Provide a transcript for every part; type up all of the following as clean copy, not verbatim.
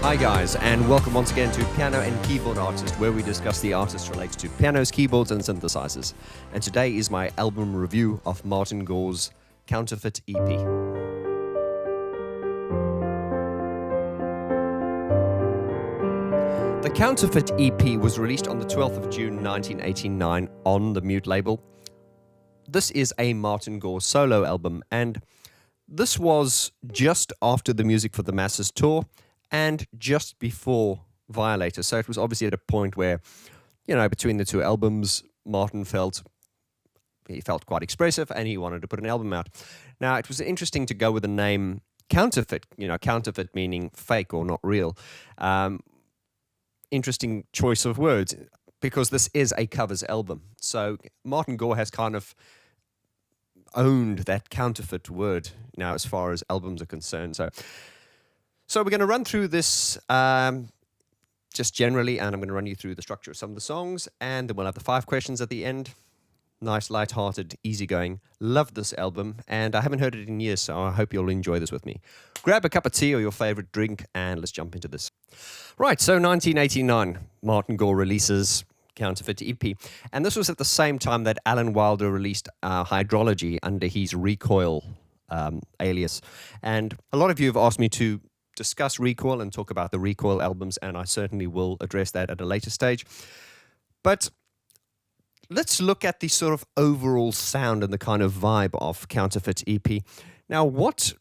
Hi guys, and welcome once again to Piano and Keyboard Artist, where we discuss the artist related to pianos, keyboards and synthesizers. And today is my album review of Martin Gore's Counterfeit EP. The Counterfeit EP was released on the 12th of June 1989 on the Mute label. This is a Martin Gore solo album, and this was just after the Music for the Masses tour and just before Violator. So it was obviously at a point where, you know, between the two albums, Martin felt quite expressive and he wanted to put an album out. Now, it was interesting to go with the name Counterfeit, counterfeit meaning fake or not real. Interesting choice of words, because this is a covers album. So Martin Gore has kind of owned that counterfeit word now as far as albums are concerned. So we're going to run through this just generally, and I'm going to run you through the structure of some of the songs, and then we'll have the 5 questions at the end. Nice, light-hearted, easygoing. Love this album, and I haven't heard it in years, so I hope you'll enjoy this with me. Grab a cup of tea or your favorite drink, and let's jump into this. Right, so 1989, Martin Gore releases Counterfeit EP, and this was at the same time that Alan Wilder released Hydrology under his Recoil alias. And a lot of you have asked me to discuss Recoil and talk about the Recoil albums, and I certainly will address that at a later stage. But let's look at the sort of overall sound and the kind of vibe of Counterfeit EP. Now, what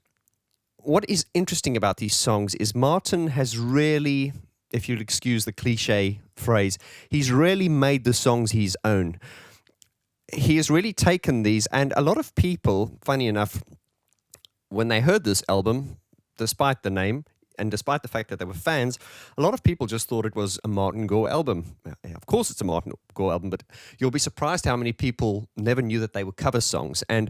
is interesting about these songs is Martin has really, if you'll excuse the cliche phrase, he's really made the songs his own. He has really taken these, and a lot of people, funny enough, when they heard this album, despite the name and despite the fact that they were fans, a lot of people just thought it was a Martin Gore album. Of course it's a Martin Gore album, but you'll be surprised how many people never knew that they were cover songs. And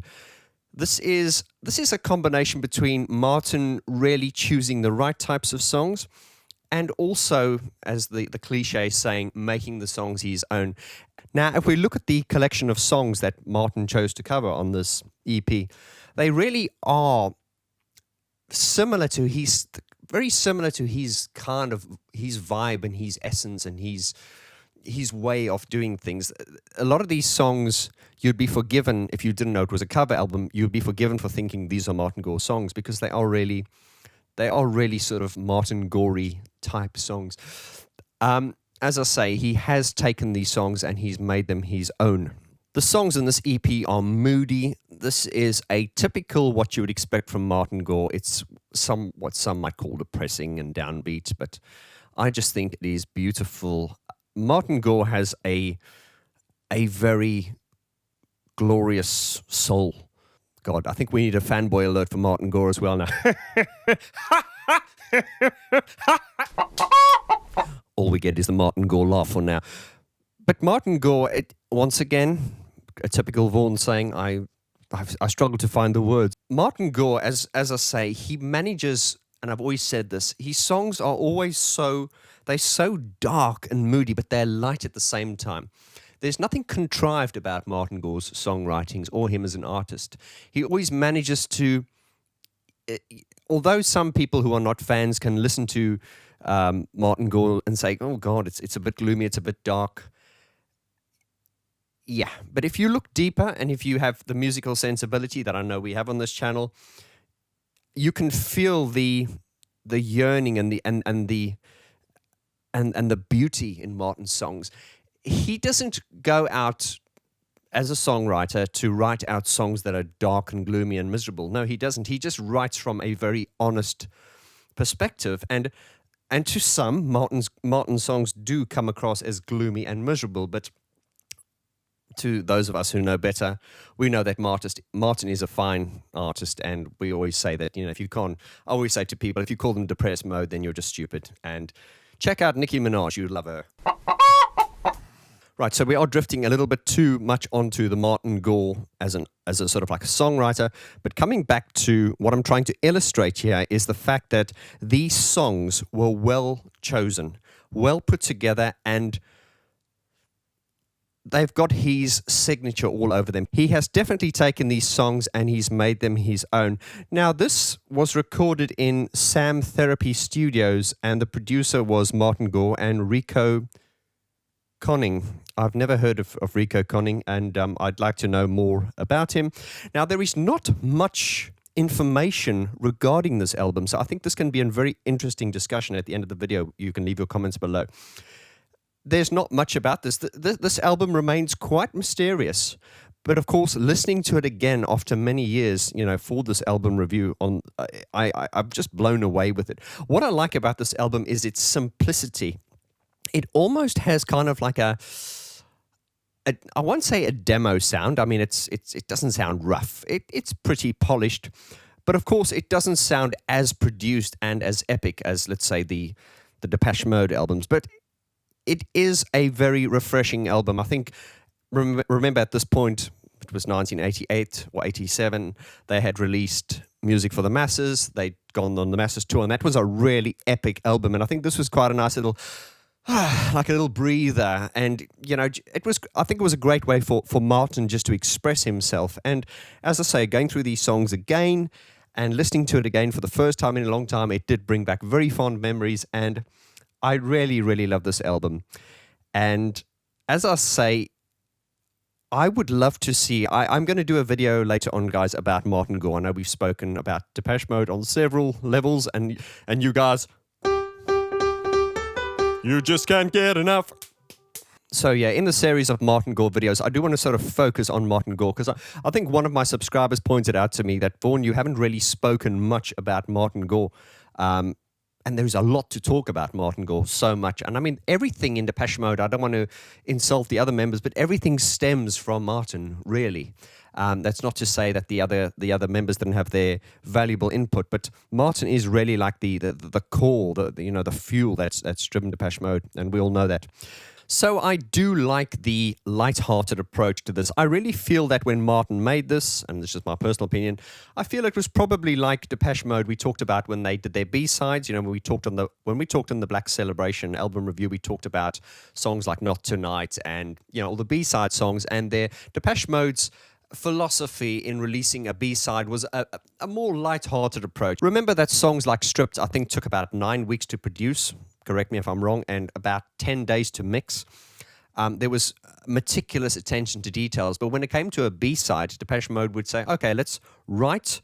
this is a combination between Martin really choosing the right types of songs and also, as the cliche is saying, making the songs his own. Now, if we look at the collection of songs that Martin chose to cover on this EP, they really are very similar to his kind of his vibe and his essence and his way of doing things. A lot of these songs, you'd be forgiven if you didn't know it was a cover album. You'd be forgiven for thinking these are Martin Gore songs, because they are really sort of Martin Gore-y type songs. As I say, he has taken these songs and he's made them his own. The songs in this EP are moody. This is a typical what you would expect from Martin Gore. It's what some might call depressing and downbeat, but I just think it is beautiful. Martin Gore has a very glorious soul. God, I think we need a fanboy alert for Martin Gore as well now. All we get is the Martin Gore laugh for now. But Martin Gore, once again, a typical Vaughn saying, I struggle to find the words. Martin Gore, as I say, he manages, and I've always said this, his songs are always they're so dark and moody, but they're light at the same time. There's nothing contrived about Martin Gore's songwritings or him as an artist. He always manages to, although some people who are not fans can listen to Martin Gore and say, oh God, it's a bit gloomy, it's a bit dark. Yeah, but if you look deeper and if you have the musical sensibility that I know we have on this channel, you can feel the yearning and the beauty in Martin's songs. He doesn't go out as a songwriter to write out songs that are dark and gloomy and miserable. No, he doesn't. He just writes from a very honest perspective. And to some, Martin's songs do come across as gloomy and miserable, but to those of us who know better, we know that Martin is a fine artist, and we always say that, I always say to people, if you call them depressed mode, then you're just stupid. And check out Nicki Minaj, you'd love her. Right, so we are drifting a little bit too much onto the Martin Gore as a sort of like a songwriter, but coming back to what I'm trying to illustrate here is the fact that these songs were well chosen, well put together, and they've got his signature all over them. He has definitely taken these songs and he's made them his own. Now, this was recorded in Sam Therapy Studios, and the producer was Martin Gore and Rico Conning. I've never heard of Rico Conning, and I'd like to know more about him. Now, there is not much information regarding this album, so I think this can be a very interesting discussion at the end of the video. You can leave your comments below. There's not much about this. This album remains quite mysterious. But of course, listening to it again after many years, for this album review, I'm just blown away with it. What I like about this album is its simplicity. It almost has kind of like I won't say a demo sound. I mean, it doesn't sound rough. It's pretty polished. But of course, it doesn't sound as produced and as epic as, let's say, the Depeche Mode albums. But it is a very refreshing album. I think, remember at this point, it was 1988 or 87, they had released Music for the Masses. They'd gone on the Masses tour, and that was a really epic album. And I think this was quite a nice little, like a little breather. And, I think it was a great way for Martin just to express himself. And as I say, going through these songs again and listening to it again for the first time in a long time, it did bring back very fond memories, and I really, really love this album. And as I say, I would love to see, I'm going to do a video later on, guys, about Martin Gore. I know we've spoken about Depeche Mode on several levels, and you guys, you just can't get enough. So yeah, in the series of Martin Gore videos, I do want to sort of focus on Martin Gore, because I think one of my subscribers pointed out to me that, Vaughn, you haven't really spoken much about Martin Gore. And there's a lot to talk about Martin Gore, so much. And I mean, everything in Depeche Mode, I don't want to insult the other members, but everything stems from Martin, really. That's not to say that the other members didn't have their valuable input, but Martin is really like the core, the fuel that's driven Depeche Mode, and we all know that. So I do like the light-hearted approach to this. I really feel that when Martin made this, and this is my personal opinion, I feel it was probably like Depeche Mode we talked about when they did their B-sides. When we talked on the Black Celebration album review, we talked about songs like Not Tonight and all the B-side songs, and their Depeche Mode's philosophy in releasing a B-side was a more light-hearted approach. Remember that songs like Stripped, I think, took about 9 weeks to produce. Correct me if I'm wrong, and about 10 days to mix. There was meticulous attention to details, but when it came to a B-side, Depeche Mode would say, okay, let's write,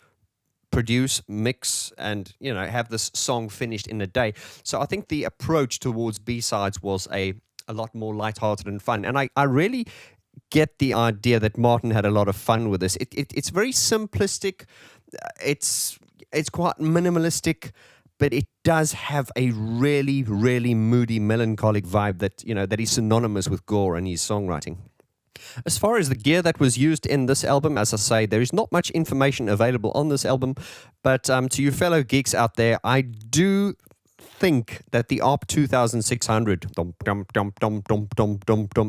produce, mix, and have this song finished in a day. So I think the approach towards B-sides was a lot more lighthearted and fun, and I really get the idea that Martin had a lot of fun with this. It's very simplistic, it's quite minimalistic, but it does have a really, really moody, melancholic vibe that is synonymous with Gore and his songwriting. As far as the gear that was used in this album, as I say, there is not much information available on this album, but to you fellow geeks out there, I do think that the ARP 2600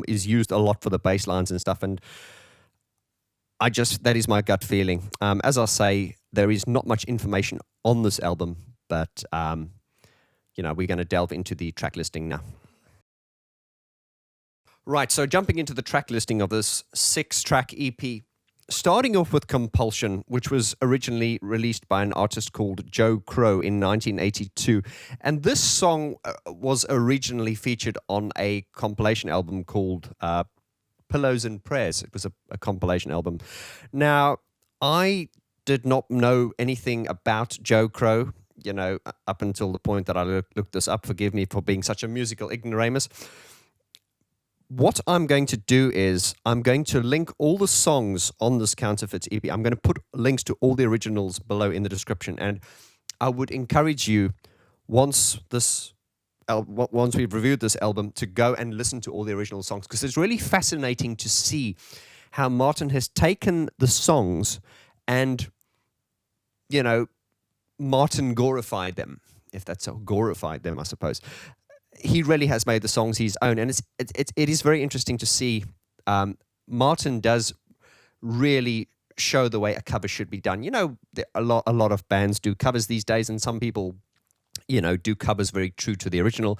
is used a lot for the bass lines and stuff, and that is my gut feeling. As I say, there is not much information on this album, but, we're going to delve into the track listing now. Right, so jumping into the track listing of this 6-track EP, starting off with Compulsion, which was originally released by an artist called Joe Crow in 1982. And this song was originally featured on a compilation album called Pillows and Prayers. It was a compilation album. Now, I did not know anything about Joe Crow, up until the point that I looked this up. Forgive me for being such a musical ignoramus. What I'm going to do is I'm going to link all the songs on this Counterfeit EP. I'm going to put links to all the originals below in the description, and I would encourage you, once we've reviewed this album, to go and listen to all the original songs, because it's really fascinating to see how Martin has taken the songs and, Martin Goreified them, if that's so, Goreified them, I suppose. He really has made the songs his own, and it is very interesting to see. Martin does really show the way a cover should be done. A lot of bands do covers these days, and some people, do covers very true to the original.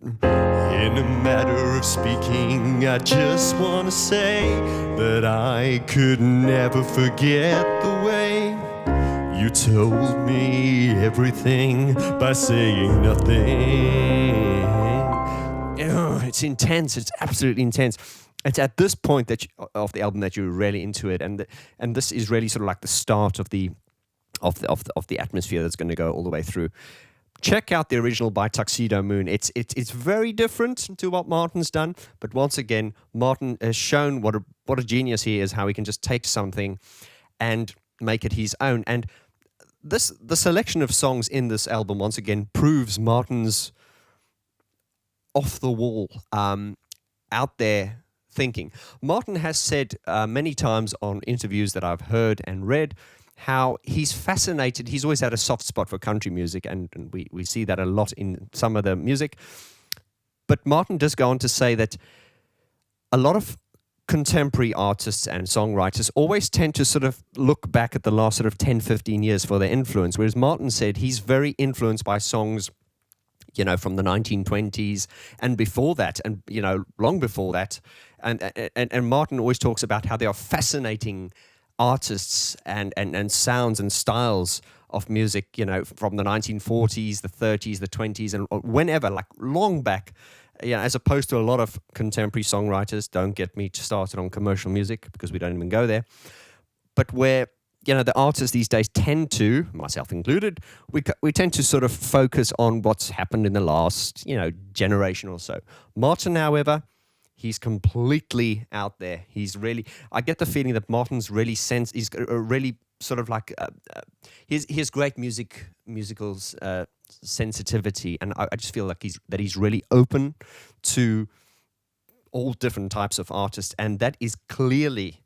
In a matter of speaking, I just want to say that I could never forget the way you told me everything by saying nothing. Oh, it's intense. It's absolutely intense. It's at this point of the album that you're really into it, and this is really sort of like the start of the atmosphere that's going to go all the way through. Check out the original by Tuxedomoon. It's very different to what Martin's done, but once again, Martin has shown what a genius he is, how he can just take something and make it his own. And the selection of songs in this album once again proves Martin's off the wall, out there thinking. Martin has said many times on interviews that I've heard and read how he's fascinated. He's always had a soft spot for country music, and we see that a lot in some of the music. But Martin does go on to say that a lot of contemporary artists and songwriters always tend to sort of look back at the last sort of 10, 15 years for their influence, whereas Martin said he's very influenced by songs, you know, from the 1920s and before that, and, you know, long before that. And Martin always talks about how they are fascinating artists and sounds and styles of music, you know, from the 1940s, the 30s, the 20s, and whenever, like long back, you know, as opposed to a lot of contemporary songwriters. Don't get me started on commercial music, because we don't even go there. But where, you know, the artists these days tend to, myself included, we tend to sort of focus on what's happened in the last, you know, generation or so. Martin, however, he's completely out there. He's really, I get the feeling that Martin's really he's really sort of like, he has great musical sensitivity, and I just feel like he's really open to all different types of artists, and that is clearly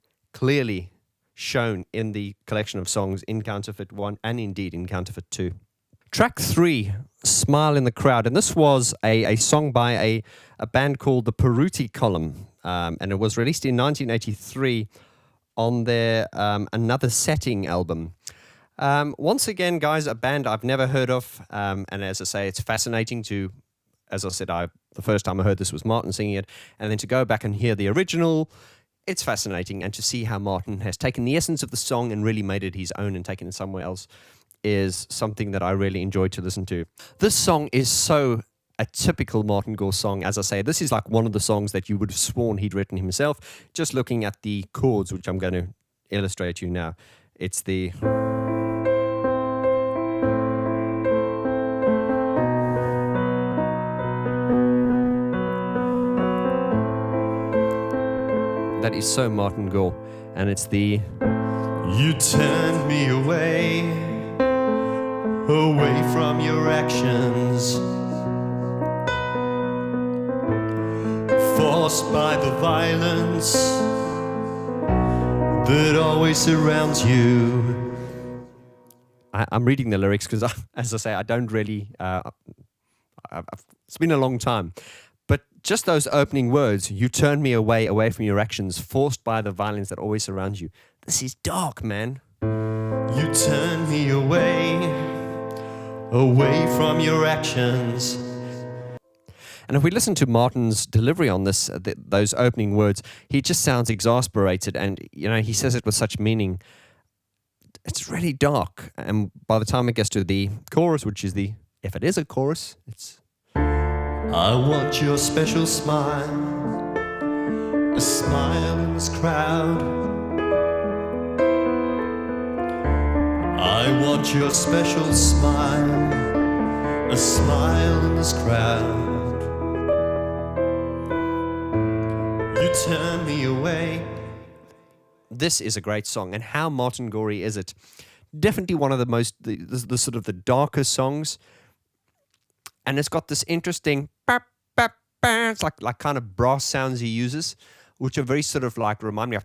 shown in the collection of songs in Counterfeit 1 and indeed in Counterfeit 2. Track 3, Smile in the Crowd, and this was a song by a band called the Drutti Column, and it was released in 1983 on their Another Setting album. Once again, guys, a band I've never heard of, and as I say, it's fascinating to, as I said, the first time I heard this was Martin singing it, and then to go back and hear the original, it's fascinating, and to see how Martin has taken the essence of the song and really made it his own and taken it somewhere else is something that I really enjoyed to listen to. This song is so a typical Martin Gore song. As I say, this is like one of the songs that you would have sworn he'd written himself, just looking at the chords, which I'm going to illustrate to you now. It's the... That is so Martin Gore, and it's the... You turned me away from your actions, forced by the violence that always surrounds you. I'm reading the lyrics because, as I say, I don't really... it's been a long time. But just those opening words, you turn me away from your actions, forced by the violence that always surrounds you. This is dark, man. You turn me away from your actions. And if we listen to Martin's delivery on this, those opening words, he just sounds exasperated, and, you know, he says it with such meaning. It's really dark. And by the time it gets to the chorus, which is if it is a chorus, it's... I want your special smile, a smile in this crowd. I want your special smile, a smile in this crowd. You turn me away. This is a great song, and how Martin Gore is it? Definitely one of the most, the sort of the darkest songs. And it's got this interesting, it's like kind of brass sounds he uses, which are very sort of like, remind me of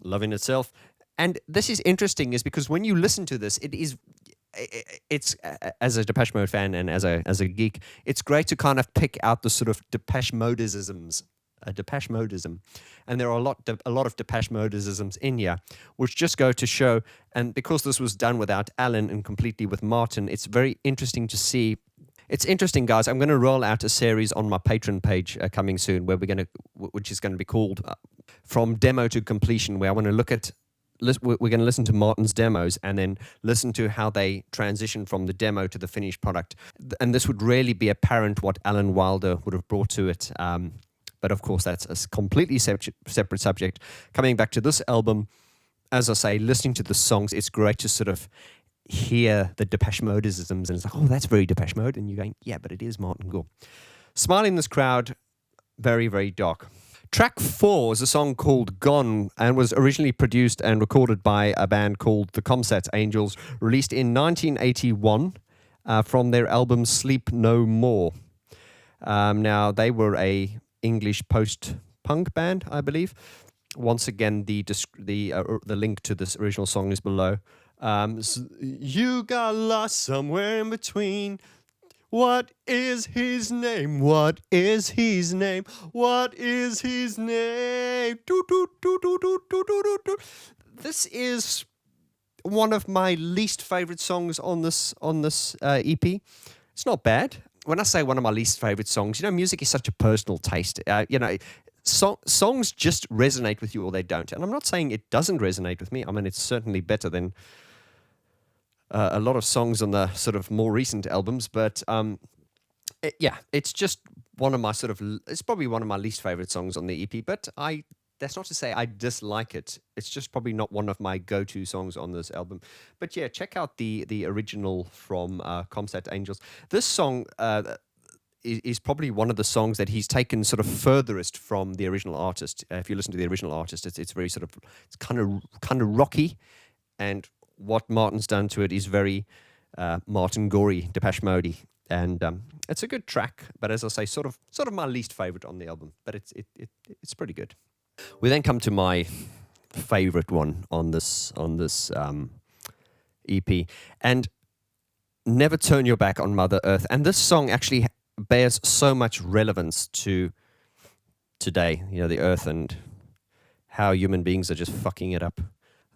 Love in Itself. And this is interesting is because when you listen to this, it's as a Depeche Mode fan and as a geek, it's great to kind of pick out the sort of Depeche Modisms a Depeche Modism. And there are a lot of Depeche Modisms in here, which just go to show, and because this was done without Alan and completely with Martin, it's very interesting to see. It's interesting, guys. I'm going to roll out a series on my Patreon page coming soon, which is going to be called From Demo to Completion, where I want to look at. We're going to listen to Martin's demos and then listen to how they transition from the demo to the finished product. And this would really be apparent what Alan Wilder would have brought to it. But of course, that's a completely separate subject. Coming back to this album, as I say, listening to the songs, it's great to sort of hear the Depeche Modisms, and it's like, oh, that's very Depeche Mode. And you're going, yeah, but it is Martin Gore. Smiling This Crowd, very, very dark. Track 4 is a song called Gone and was originally produced and recorded by a band called the Comsat Angels, released in 1981 from their album Sleep No More. Now, they were a English post-punk band, I believe. Once again, the link to this original song is below. You got lost somewhere in between. What is his name? What is his name? What is his name? This is one of my least favorite songs on this EP. It's not bad. When I say one of my least favorite songs, music is such a personal taste. Songs just resonate with you or they don't. And I'm not saying it doesn't resonate with me. I mean, it's certainly better than a lot of songs on the sort of more recent albums, but it's just one of my it's probably one of my least favorite songs on the EP, but that's not to say I dislike it. It's just probably not one of my go-to songs on this album. But yeah, check out the original from Comsat Angels. This song is probably one of the songs that he's taken sort of furthest from the original artist. If you listen to the original artist, it's very sort of, it's kind of rocky, and what Martin's done to it is very Martin Gore, Depeche Mode, and it's a good track. But as I say, sort of my least favorite on the album. But it's pretty good. We then come to my favorite one on this EP, and Never Turn Your Back on Mother Earth. And this song actually bears so much relevance to today. The Earth and how human beings are just fucking it up.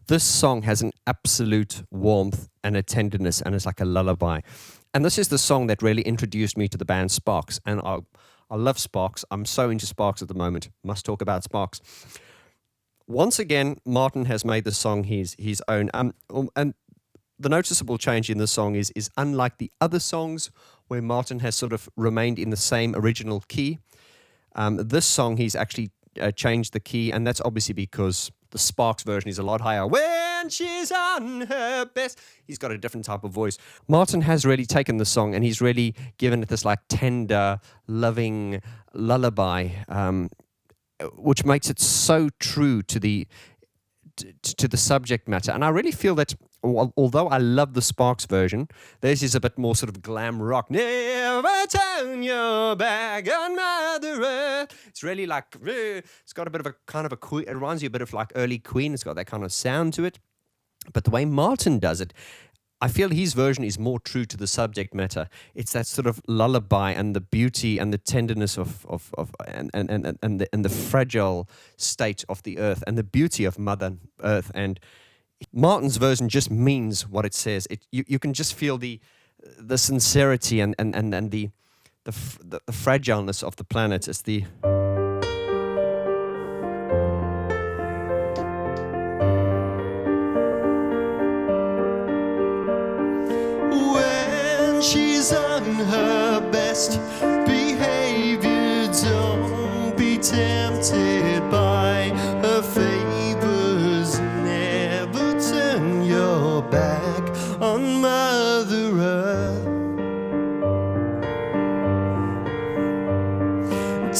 This song has an absolute warmth and a tenderness, and it's like a lullaby. And this is the song that really introduced me to the band Sparks. And I love Sparks. I'm so into Sparks at the moment. Must talk about Sparks. Once again, Martin has made the song his own. And the noticeable change in this song is unlike the other songs where Martin has sort of remained in the same original key. This song, he's actually changed the key, and that's obviously because the Sparks version is a lot higher. When she's on her best. He's got a different type of voice. Martin has really taken the song and he's really given it this like tender, loving lullaby, which makes it so true to the subject matter. And I really feel that although I love the Sparks version, theirs is a bit more sort of glam rock. Never turn your back on Mother Earth. It's really like, it's got a bit of a kind of a Queen. It reminds you a bit of like early Queen. It's got that kind of sound to it. But the way Martin does it, I feel his version is more true to the subject matter. It's that sort of lullaby and the beauty and the tenderness and the fragile state of the earth and the beauty of Mother Earth. And Martin's version just means what it says. You can just feel the sincerity and the fragileness of the planet. It's the she's on her best behavior. Don't be tempted by her favors. Never turn your back on Mother Earth.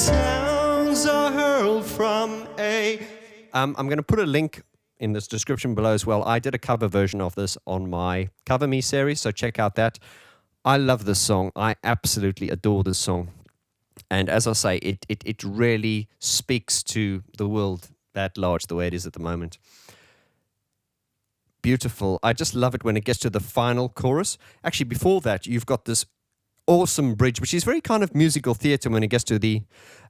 Towns are hurled from a... I'm going to put a link in this description below as well. I did a cover version of this on my Cover Me series, so check out that. I love this song. I absolutely adore this song. And as I say, it really speaks to the world at large the way it is at the moment. Beautiful. I just love it when it gets to the final chorus. Actually, before that, you've got this awesome bridge, which is very kind of musical theatre when it gets to the,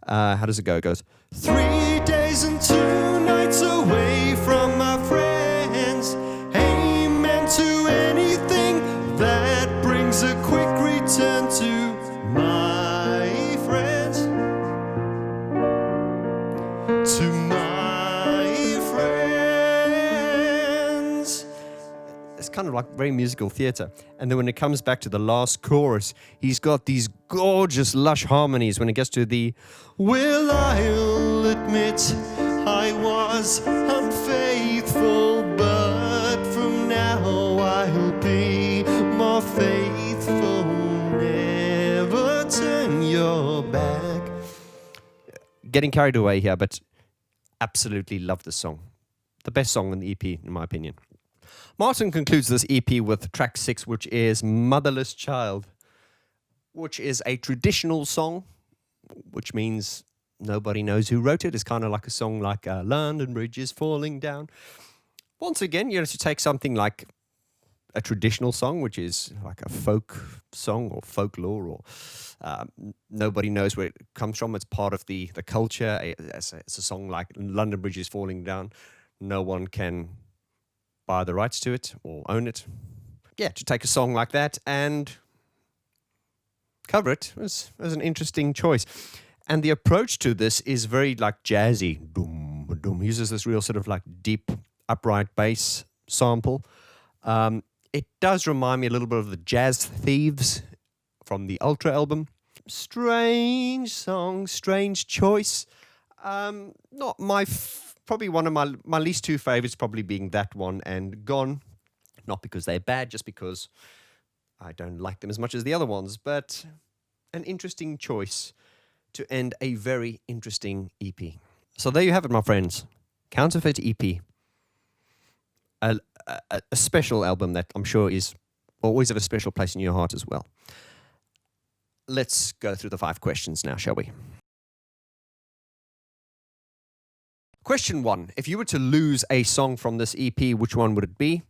how does it go? It goes, 3 days and 2 nights away from my friends. Amen to anything that brings a quick return to my friends. To my friends. It's kind of like very musical theatre. And then when it comes back to the last chorus, he's got these gorgeous, lush harmonies when it gets to the, well, I'll admit I was unfaithful, but from now I'll be more faithful. Never turn your back. Getting carried away here, but absolutely love this song. The best song on the EP, in my opinion. Martin concludes this EP with track 6, which is Motherless Child, which is a traditional song, which means nobody knows who wrote it. It's kind of like a song like London Bridge is Falling Down. Once again, you know, to take something like a traditional song, which is like a folk song or folklore, or nobody knows where it comes from. It's part of the culture. It's a song like London Bridge is Falling Down. No one can buy the rights to it or own it. Yeah, to take a song like that and cover it was an interesting choice. And the approach to this is very like jazzy. Doom, doom. He uses this real sort of like deep, upright bass sample. It does remind me a little bit of the Jazz Thieves from the Ultra album. Strange song, strange choice. Not my, probably one of my least two favorites, probably being that one and Gone. Not because they're bad, just because I don't like them as much as the other ones, but an interesting choice to end a very interesting EP. So there you have it, my friends. Counterfeit EP. A special album that I'm sure is always have a special place in your heart as well. Let's go through the 5 questions now, shall we? Question 1. If you were to lose a song from this EP, which one would it be?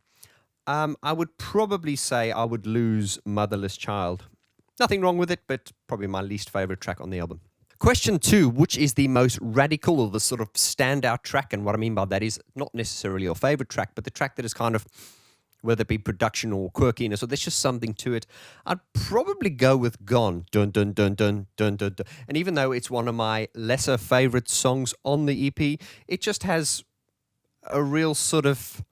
I would probably say I would lose Motherless Child. Nothing wrong with it, but probably my least favorite track on the album. Question 2, which is the most radical or the sort of standout track? And what I mean by that is not necessarily your favorite track, but the track that is kind of, whether it be production or quirkiness, or there's just something to it. I'd probably go with Gone. Dun, dun, dun, dun, dun, dun, dun. And even though it's one of my lesser favorite songs on the EP, it just has a real sort of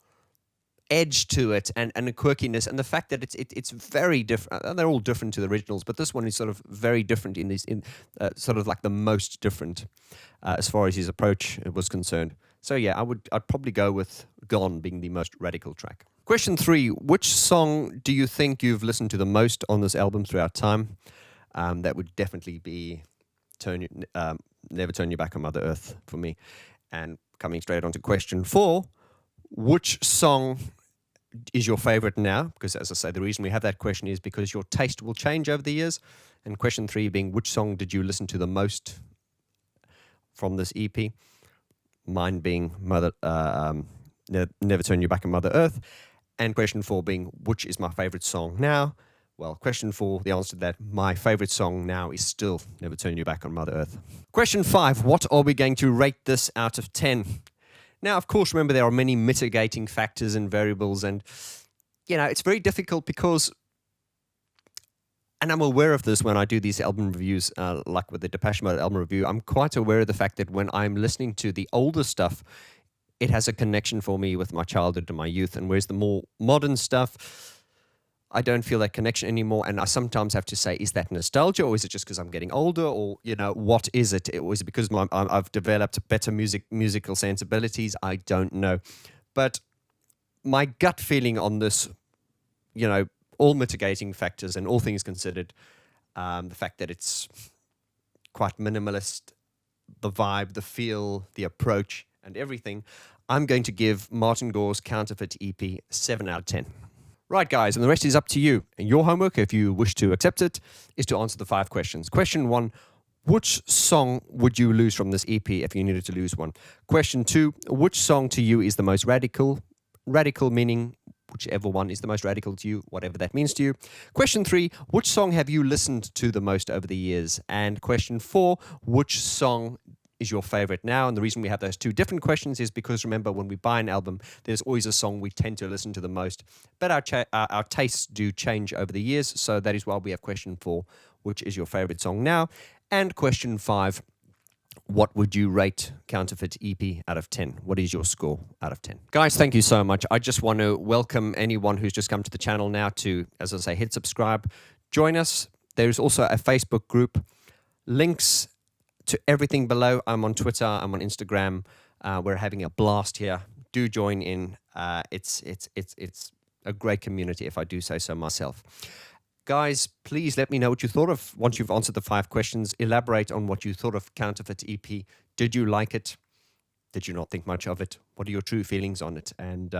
edge to it and a quirkiness, and the fact that it's very different. They're all different to the originals, but this one is sort of very different in sort of like the most different as far as his approach was concerned. So yeah, I'd probably go with Gone being the most radical track. Question 3, which song do you think you've listened to the most on this album throughout time? That would definitely be Never Turn Your Back on Mother Earth for me. And coming straight on to question 4, which song is your favorite now? Because as I say, the reason we have that question is because your taste will change over the years. And question 3 being, which song did you listen to the most from this EP? Mine being Never Turn You Back on Mother Earth. And question 4 being, which is my favorite song now? Well, question 4, the answer to that, my favorite song now is still Never Turn You Back on Mother Earth. Question 5, what are we going to rate this out of 10? Now, of course, remember, there are many mitigating factors and variables, and, you know, it's very difficult because, and I'm aware of this when I do these album reviews, like with the Depeche Mode album review, I'm quite aware of the fact that when I'm listening to the older stuff, it has a connection for me with my childhood and my youth, and whereas the more modern stuff, I don't feel that connection anymore, and I sometimes have to say, is that nostalgia, or is it just because I'm getting older, or, you know, what is it? Or is it because I've developed better musical sensibilities? I don't know. But my gut feeling on this, you know, all mitigating factors and all things considered, the fact that it's quite minimalist, the vibe, the feel, the approach, and everything, I'm going to give Martin Gore's Counterfeit EP 7 out of 10. Right, guys, and the rest is up to you. And your homework, if you wish to accept it, is to answer the 5 questions. Question 1, which song would you lose from this EP if you needed to lose one? Question 2, which song to you is the most radical? Radical meaning whichever one is the most radical to you, whatever that means to you. Question 3, which song have you listened to the most over the years? And question 4, which song is your favorite now? And the reason we have those two different questions is because, remember, when we buy an album, there's always a song we tend to listen to the most, but our tastes do change over the years. So that is why we have question 4, which is your favorite song now? And question 5, what would you rate Counterfeit EP out of 10? What is your score out of 10? Guys, thank you so much. I just want to welcome anyone who's just come to the channel now to, as I say, hit subscribe. Join us. There's also a Facebook group. Links to everything below. I'm on Twitter. I'm on Instagram. We're having a blast here. Do join in. It's a great community, if I do say so myself. Guys, please let me know what you thought of, once you've answered the 5 questions. Elaborate on what you thought of Counterfeit EP. Did you like it? Did you not think much of it? What are your true feelings on it? And,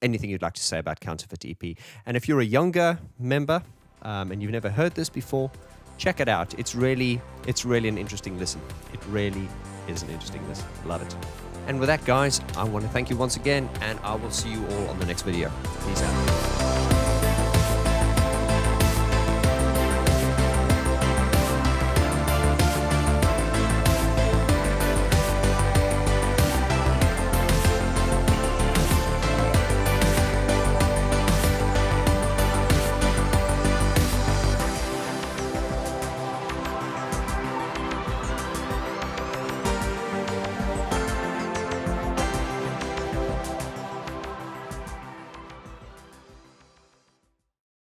anything you'd like to say about Counterfeit EP. And if you're a younger member and you've never heard this before, check it out. It's really an interesting listen. It really is an interesting listen. Love it. And with that, guys, I want to thank you once again, and I will see you all on the next video. Peace out.